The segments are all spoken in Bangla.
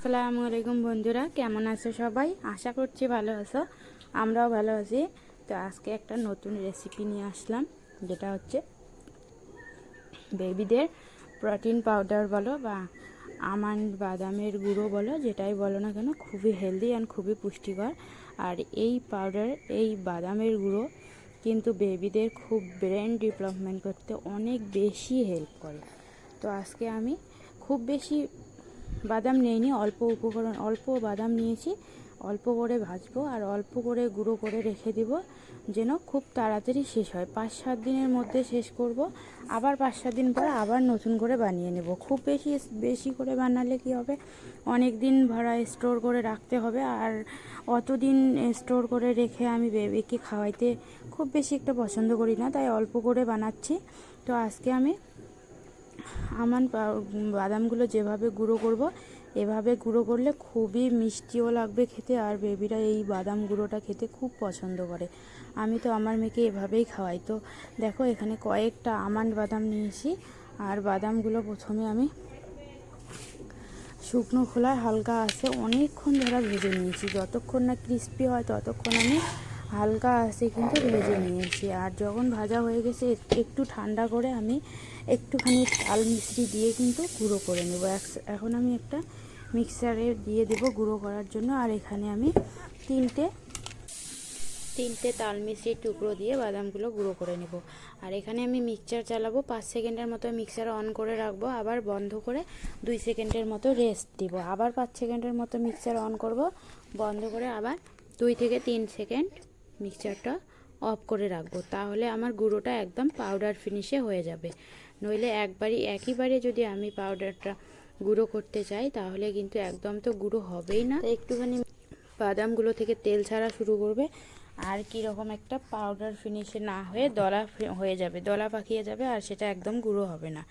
আসসালামু আলাইকুম বন্ধুরা, কেমন আছো সবাই? আশা করছি ভালো আছো, আমরাও ভালো আছি। তো আজকে একটা নতুন রেসিপি নিয়ে আসলাম, যেটা হচ্ছে বেবিদের প্রোটিন পাউডার বলো বা আমন্ড বাদামের গুঁড়ো বলো, যেটাই বলো না কেন, খুবই হেলদি অ্যান্ড খুবই পুষ্টিকর। আর এই পাউডার, এই বাদামের গুঁড়ো কিন্তু বেবিদের খুব ব্রেন ডেভেলপমেন্ট করতে অনেক বেশি হেল্প করে। তো আজকে আমি খুব বেশি বাদাম নিইনি, অল্প উপকরণ, অল্প বাদাম নিয়েছি, অল্প করে ভাজবো আর অল্প করে গুঁড়ো করে রেখে দিব, যেন খুব তাড়াতাড়ি শেষ হয়। 5-7 দিনের মধ্যে শেষ করব, আবার 5-7 দিন পর আবার নতুন করে বানিয়ে নেব। খুব বেশি বেশি করে বানালে কি হবে, অনেক দিন ভরা স্টোর করে রাখতে হবে, আর অতদিন স্টোর করে রেখে আমি বেবিকে খাওয়াইতে খুব বেশি একটা পছন্দ করি না, তাই অল্প করে বানাচ্ছি। তো আজকে আমি বাদামগুলো যেভাবে গুঁড়ো করব, এভাবে গুঁড়ো করলে খুবই মিষ্টিও লাগবে খেতে, আর বেবিরা এই বাদাম গুঁড়োটা খেতে খুব পছন্দ করে। আমি তো আমার মেয়েকে এভাবেই খাওয়াই। তো দেখো, এখানে কয়েকটা আমন্ড বাদাম নিয়েছি, আর বাদামগুলো প্রথমে আমি শুকনো খোলায় হালকা আছে অনেকক্ষণ ধরে ভেজে নিয়েছি। যতক্ষণ না ক্রিস্পি হয় ততক্ষণ আমি হালকা আছে কিন্তু ভেজে নিয়েছি। আর যখন ভাজা হয়ে গেছে, একটু ঠান্ডা করে আমি একটুখানি তাল মিশ্রি দিয়ে কিন্তু গুঁড়ো করে নেব। এখন আমি একটা মিক্সারে দিয়ে দেব গুঁড়ো করার জন্য। আর এখানে আমি তিনটে তাল মিশ্রির টুকরো দিয়ে বাদামগুলো গুঁড়ো করে নেব। আর এখানে আমি মিক্সচার চালাবো, 5 সেকেন্ডের মতো মিক্সচার অন করে রাখবো, আবার বন্ধ করে 2 সেকেন্ডের মতো রেস্ট দিব, আবার 5 সেকেন্ডের মতো মিক্সচার অন করব, বন্ধ করে আবার 2 থেকে 3 সেকেন্ড মিক্সচারটা অফ করে রাখবো। তাহলে আমার গুঁড়োটা একদম পাউডার ফিনিশে হয়ে যাবে। নইলে একইবারে যদি আমি পাউডারটা গুঁড়ো করতে চাই, তাহলে কিন্তু একদম তো গুঁড়ো হবেই না। একটুখানি বাদামগুলো থেকে তেল ছাড়া শুরু করবে, আর কীরকম একটা পাউডার ফিনিশে না হয়ে দলা হয়ে যাবে, দলা পাকিয়ে যাবে, আর সেটা একদম গুঁড়ো হবে না।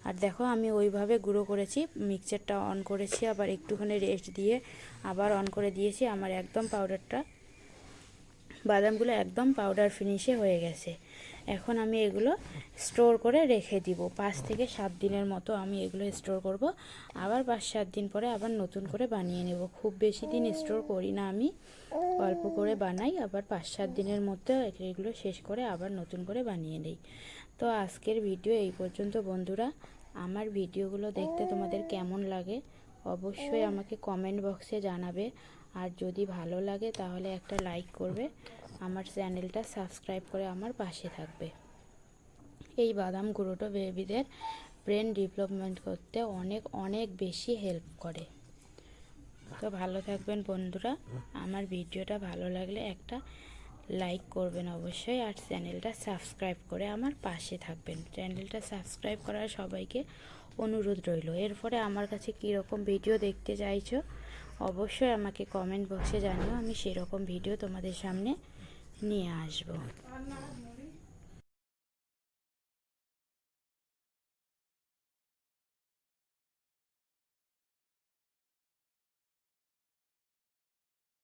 আর দেখো, আমি ওইভাবে গুঁড়ো করেছি, মিক্সচারটা অন করেছি, আবার একটুখানি রেস্ট দিয়ে আবার অন করে দিয়েছি। আমার একদম বাদামগুলো একদম পাউডার ফিনিশে হয়ে গেছে। এখন আমি এগুলো স্টোর করে রেখে দিব, 5 থেকে 7 দিনের মতো আমি এগুলো স্টোর করব। আবার 5-7 দিন পরে আবার নতুন করে বানিয়ে নেব। খুব বেশি দিন স্টোর করি না আমি, অল্প করে বানাই, আবার 5-7 দিনের মধ্যে এগুলো শেষ করে আবার নতুন করে বানিয়ে নিই। তো আজকের ভিডিও এই পর্যন্ত বন্ধুরা। আমার ভিডিওগুলো দেখতে তোমাদের কেমন লাগে অবশ্যই আমাকে কমেন্ট বক্সে জানাবে। আর যদি ভালো লাগে তাহলে একটা লাইক করবে, আমার চ্যানেলটা সাবস্ক্রাইব করে আমার পাশে থাকবে। এই বাদাম গুঁড়োটা বেবিদের ব্রেন ডেভেলপমেন্ট করতে অনেক অনেক বেশি হেল্প করে। তো ভালো থাকবেন বন্ধুরা। আমার ভিডিওটা ভালো লাগলে একটা লাইক করবেন অবশ্যই, আর চ্যানেলটা সাবস্ক্রাইব করে আমার পাশে থাকবেন। চ্যানেলটা সাবস্ক্রাইব করার সবাইকে অনুরোধ রইল। এরপরে আমার কাছে কীরকম ভিডিও দেখতে চাইছো অবশ্যই আমাকে কমেন্ট বক্সে জানিও, আমি সেরকম ভিডিও তোমাদের সামনে নিয়ে আসবো।